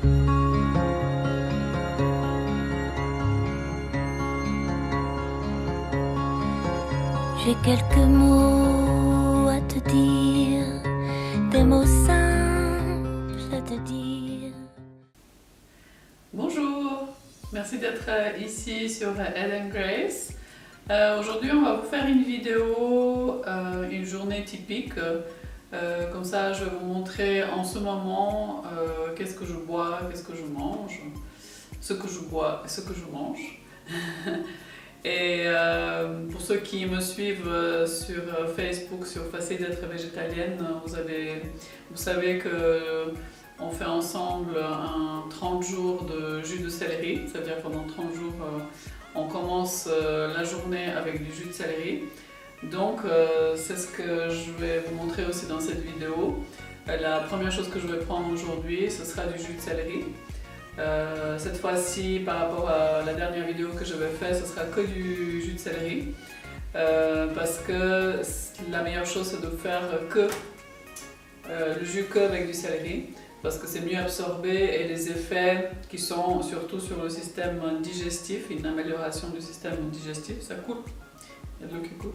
J'ai quelques mots à te dire, des mots simples à te dire. Bonjour, merci d'être ici sur Ellen Grace. Aujourd'hui on va vous faire une vidéo, une journée typique. Comme ça je vais vous montrer en ce moment qu'est-ce que je bois, qu'est-ce que je mange, ce que je bois et ce que je mange. Et pour ceux qui me suivent sur Facebook, sur Facile d'être végétalienne, vous savez que on fait ensemble un 30 jours de jus de céleri. C'est-à-dire pendant 30 jours, on commence la journée avec du jus de céleri. Donc c'est ce que je vais vous montrer aussi dans cette vidéo. La première chose que je vais prendre aujourd'hui, ce sera du jus de céleri. Cette fois-ci, par rapport à la dernière vidéo que j'avais faite, ce sera que du jus de céleri. Parce que la meilleure chose, c'est de faire que le jus avec du céleri. Parce que c'est mieux absorbé et les effets qui sont surtout sur le système digestif, une amélioration du système digestif, ça coule. Il y a de l'eau qui coule.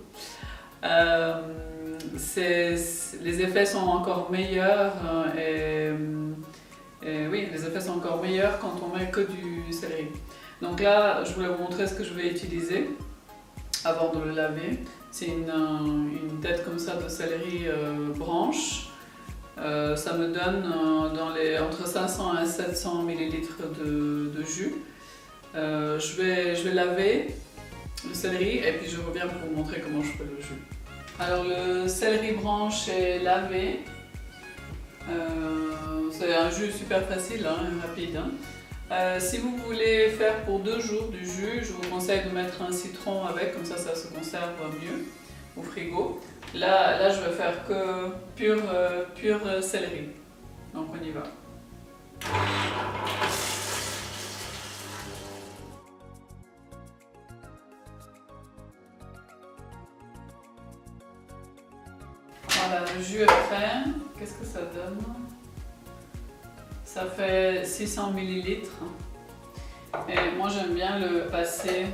Les effets sont encore meilleurs et oui, les effets sont encore meilleurs quand on met que du céleri. Donc là, je voulais vous montrer ce que je vais utiliser avant de le laver. C'est une tête comme ça de céleri branche. Ça me donne entre 500 et 700 ml de jus. Je vais laver le céleri et puis je reviens pour vous montrer comment je fais le jus. Alors le céleri branche est lavé. C'est un jus super facile, rapide. Si vous voulez faire pour 2 jours du jus, je vous conseille de mettre un citron avec, comme ça se conserve mieux au frigo. Là je vais faire que pur céleri. Donc on y va. Voilà, le jus est prêt. Qu'est-ce que ça donne? Ça fait 600 ml. Et moi j'aime bien le passer,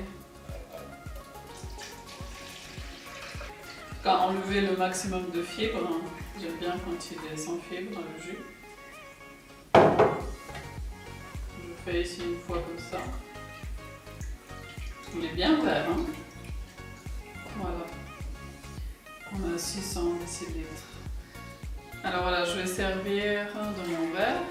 enlever le maximum de fibres. J'aime bien quand il est sans fibres dans le jus. Je fais ici une fois comme ça. Il est bien vert, hein? Voilà. On a 600 ml. Alors voilà, je vais servir dans mon verre.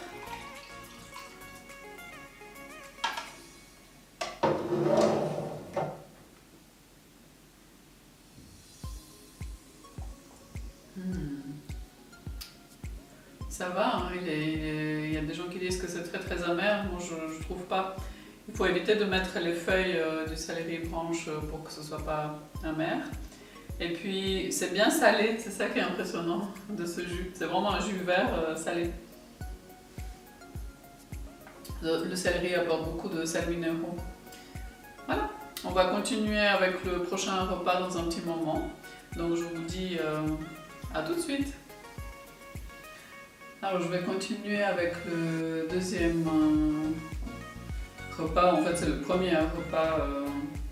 Ça va, hein, il y a des gens qui disent que c'est très amer, moi je trouve pas. Il faut éviter de mettre les feuilles du céleri branche pour que ce soit pas amer. Et puis c'est bien salé, c'est ça qui est impressionnant de ce jus. C'est vraiment un jus vert salé. Le céleri apporte beaucoup de sels minéraux. Voilà, on va continuer avec le prochain repas dans un petit moment. Donc je vous dis à tout de suite. Alors je vais continuer avec le deuxième repas. En fait c'est le premier repas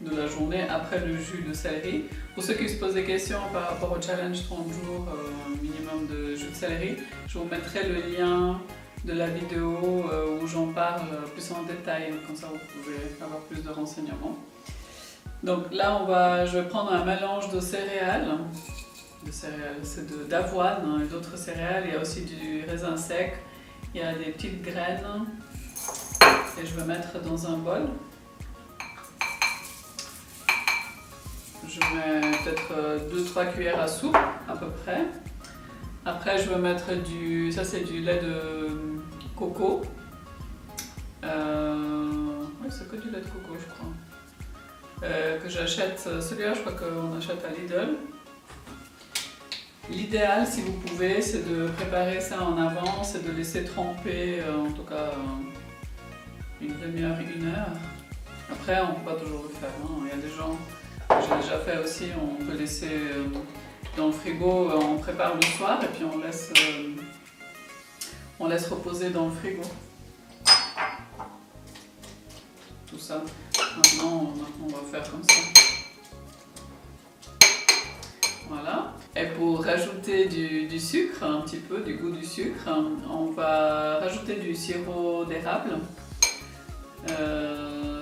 de la journée après le jus de céleri. Pour ceux qui se posent des questions par rapport au challenge 30 jours minimum de jus de céleri, je vous mettrai le lien de la vidéo où j'en parle plus en détail, comme ça vous pouvez avoir plus de renseignements. Donc là je vais prendre un mélange de céréales. C'est d'avoine et d'autres céréales. Il y a aussi du raisin sec, il y a des petites graines et je vais mettre dans un bol. Je mets peut-être 2-3 cuillères à soupe à peu près. Après je vais mettre ça c'est du lait de coco. Oui, c'est que du lait de coco je crois. Que j'achète, celui-là je crois qu'on achète à Lidl. L'idéal, si vous pouvez, c'est de préparer ça en avance et de laisser tremper en tout cas une demi-heure, 1 heure. Après, on ne peut pas toujours le faire. Hein. Il y a des gens, j'ai déjà fait aussi, on peut laisser dans le frigo, on prépare le soir et puis on laisse reposer dans le frigo. ça. Maintenant on va faire comme ça. Voilà. Et pour rajouter du sucre, un petit peu du goût du sucre, on va rajouter du sirop d'érable.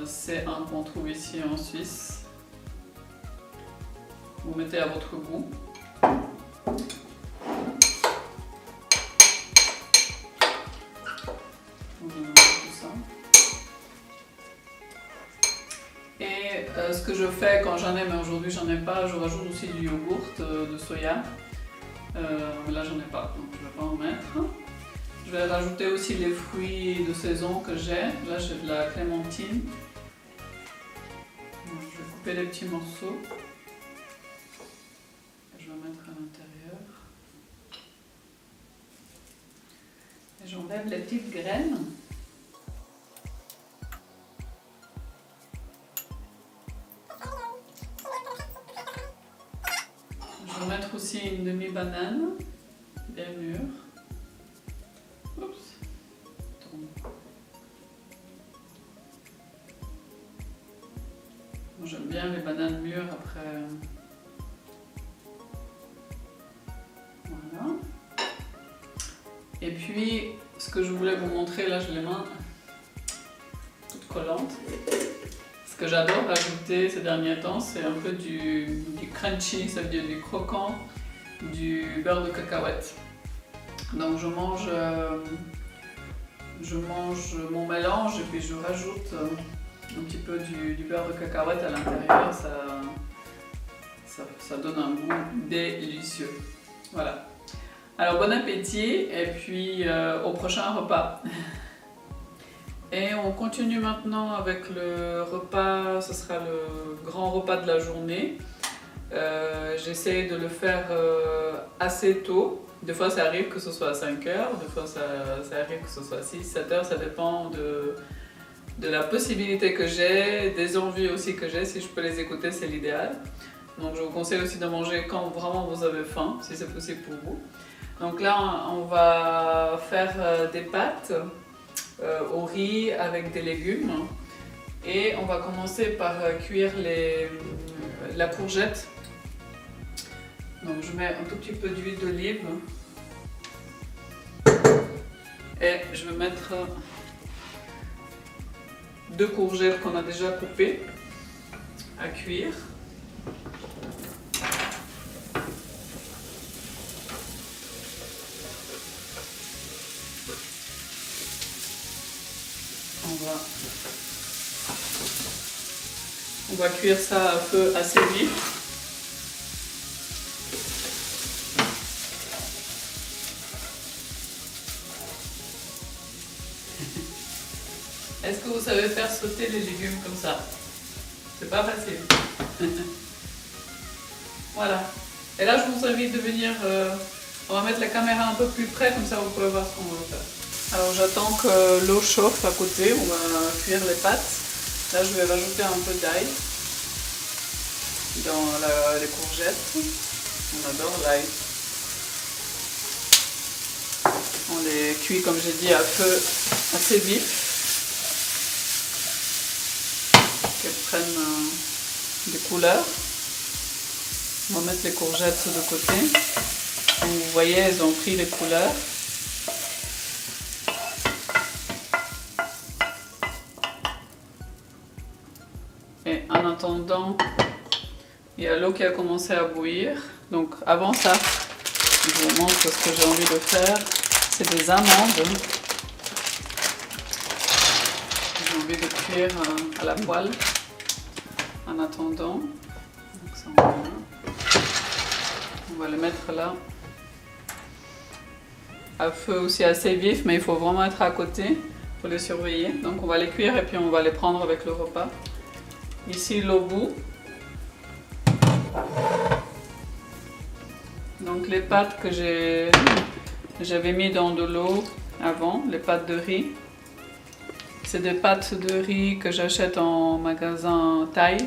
C'est un qu'on trouve ici en Suisse. Vous mettez à votre goût. Et ce que je fais quand j'en ai, mais aujourd'hui j'en ai pas, je rajoute aussi du yogourt de soya. Mais là j'en ai pas, donc je vais pas en mettre. Je vais rajouter aussi les fruits de saison que j'ai. Là j'ai de la clémentine. Donc, je vais couper des petits morceaux. Je vais mettre à l'intérieur. Et j'enlève les petites graines. Je vais mettre aussi une demi-banane, bien mûre. Oups. Moi j'aime bien les bananes mûres après. Voilà. Et puis, ce que je voulais vous montrer, là j'ai les mains toutes collantes. Ce que j'adore rajouter ces derniers temps, c'est un peu du crunchy, ça veut dire du croquant, du beurre de cacahuète. Donc je mange mon mélange et puis je rajoute un petit peu du beurre de cacahuète à l'intérieur. Ça donne un goût délicieux. Voilà. Alors bon appétit et puis au prochain repas. Et on continue maintenant avec le repas, ce sera le grand repas de la journée. J'essaie de le faire assez tôt. Des fois ça arrive que ce soit à 5 h, des fois ça arrive que ce soit à 6, 7 h, ça dépend de la possibilité que j'ai, des envies aussi que j'ai. Si je peux les écouter, c'est l'idéal. Donc je vous conseille aussi de manger quand vraiment vous avez faim, si c'est possible pour vous. Donc là on va faire des pâtes au riz avec des légumes et on va commencer par cuire la courgette. Donc je mets un tout petit peu d'huile d'olive et je vais mettre 2 courgettes qu'on a déjà coupées à cuire. On va cuire ça à feu assez vif. Est-ce que vous savez faire sauter les légumes comme ça? C'est pas facile. Voilà. Et là, je vous invite de venir... on va mettre la caméra un peu plus près, comme ça vous pouvez voir ce qu'on va faire. Alors j'attends que l'eau chauffe à côté, on va cuire les pâtes. Là je vais rajouter un peu d'ail dans les courgettes. On adore l'ail. On les cuit comme j'ai dit à feu assez vif. Qu'elles prennent des couleurs. On va mettre les courgettes de côté. Comme vous voyez, elles ont pris les couleurs. Et en attendant, il y a l'eau qui a commencé à bouillir. Donc avant ça, je vous montre ce que j'ai envie de faire. C'est des amandes. J'ai envie de cuire à la poêle. En attendant, donc ça, on va le mettre là. À feu aussi assez vif, mais il faut vraiment être à côté pour les surveiller. Donc on va les cuire et puis on va les prendre avec le repas. Ici l'eau bout. Donc les pâtes que j'avais mis dans de l'eau avant, les pâtes de riz. C'est des pâtes de riz que j'achète en magasin Thaï.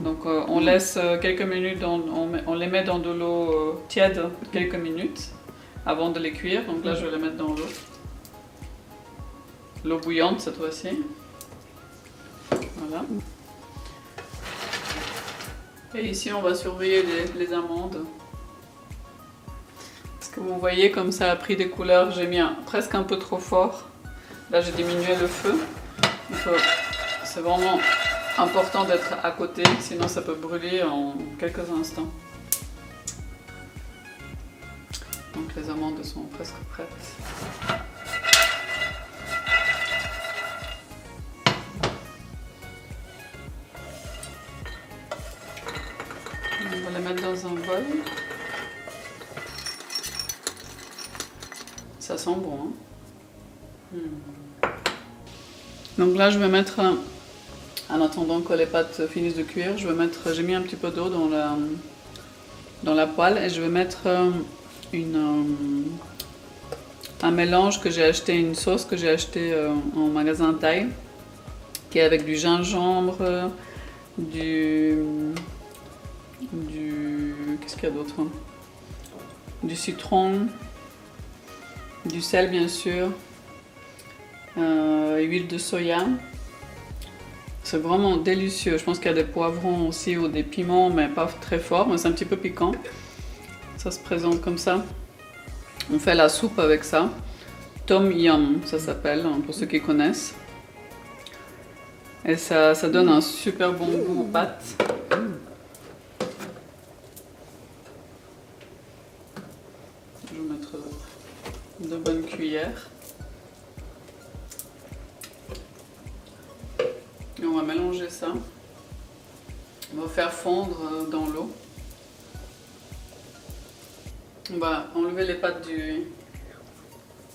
Donc on laisse quelques minutes, on les met dans de l'eau tiède quelques minutes avant de les cuire. Donc là je vais les mettre dans l'eau. L'eau bouillante cette fois-ci. Voilà. Et ici, on va surveiller les amandes. Parce que vous voyez comme ça a pris des couleurs, j'ai mis presque un peu trop fort. Là, j'ai diminué le feu. C'est vraiment important d'être à côté, sinon ça peut brûler en quelques instants. Donc les amandes sont presque prêtes. On va les mettre dans un bol. Ça sent bon, hein? Donc là, je vais mettre, en attendant que les pâtes finissent de cuire, j'ai mis un petit peu d'eau dans la poêle et je vais mettre un mélange que j'ai acheté, une sauce que j'ai acheté en magasin Thaï, qui est avec du gingembre, qu'est-ce qu'il y a d'autre, hein? Du citron, du sel bien sûr, huile de soya. C'est vraiment délicieux. Je pense qu'il y a des poivrons aussi ou des piments, mais pas très forts, mais c'est un petit peu piquant. Ça se présente comme ça. On fait la soupe avec ça. Tom Yum, ça s'appelle, pour ceux qui connaissent. Et ça donne un super bon goût aux pâtes. Je vais mettre 2 bonnes cuillères. Et on va mélanger ça. On va faire fondre dans l'eau. On va enlever les pâtes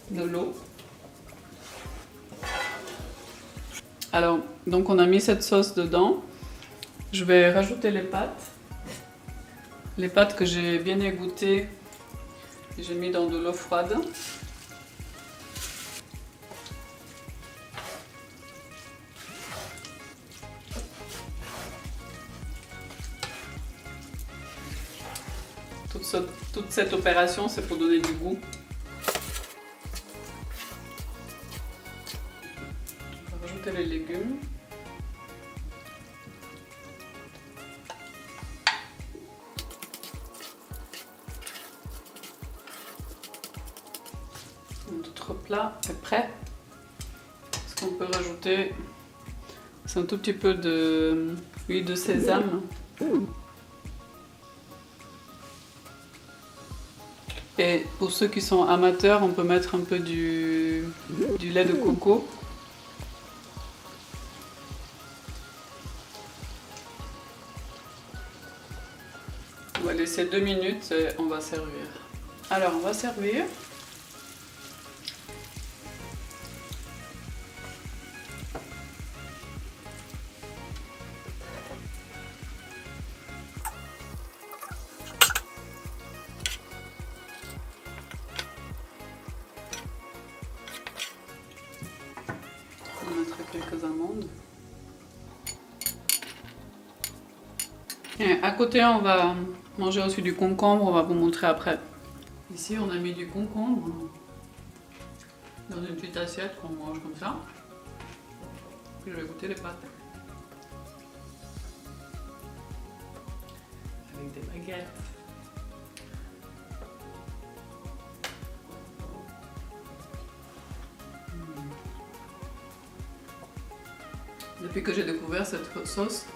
de l'eau. Alors, donc on a mis cette sauce dedans. Je vais rajouter les pâtes. Les pâtes que j'ai bien égouttées. J'ai mis dans de l'eau froide. Toute cette opération, c'est pour donner du goût. On va rajouter les légumes. Notre plat est prêt. Ce qu'on peut rajouter, c'est un tout petit peu d'huile de sésame. Et pour ceux qui sont amateurs, on peut mettre un peu du lait de coco. On va laisser 2 minutes et on va servir. Alors on va servir. On va mettre quelques amandes. Et à côté, on va manger aussi du concombre, on va vous montrer après. Ici, on a mis du concombre dans une petite assiette qu'on mange comme ça. Puis je vais goûter les pâtes. Avec des baguettes. Depuis que j'ai découvert cette sauce,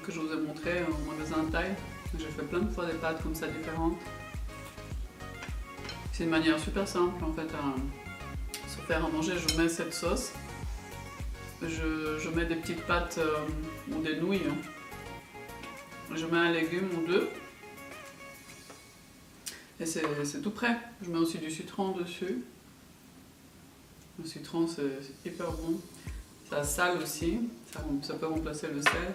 que je vous ai montré au magasin Thaï, j'ai fait plein de fois des pâtes comme ça différentes. C'est une manière super simple en fait à se faire à manger. Je mets cette sauce, je mets des petites pâtes ou des nouilles, je mets un légume ou deux et c'est tout prêt. Je mets aussi du citron dessus. Le citron c'est hyper bon, ça sale aussi, ça peut remplacer le sel,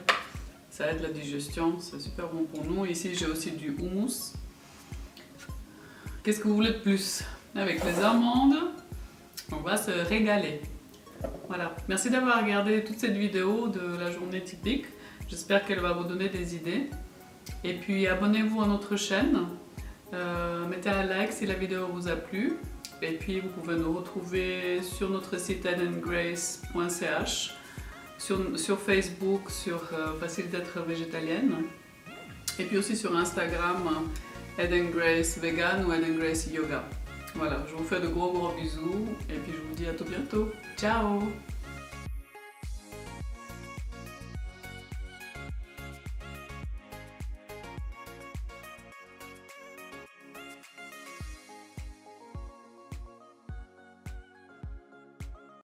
ça aide la digestion, c'est super bon pour nous. Ici j'ai aussi du houmous. Qu'est-ce que vous voulez de plus? Avec les amandes, on va se régaler. Voilà, merci d'avoir regardé toute cette vidéo de la journée typique, j'espère qu'elle va vous donner des idées. Et puis abonnez-vous à notre chaîne, mettez un like si la vidéo vous a plu. Et puis vous pouvez nous retrouver sur notre site edengrace.ch, sur Facebook, sur Facile d'être végétalienne, et puis aussi sur Instagram, Edengrace Vegan ou Edengrace Yoga. Voilà, je vous fais de gros bisous et puis je vous dis à tout bientôt. Ciao!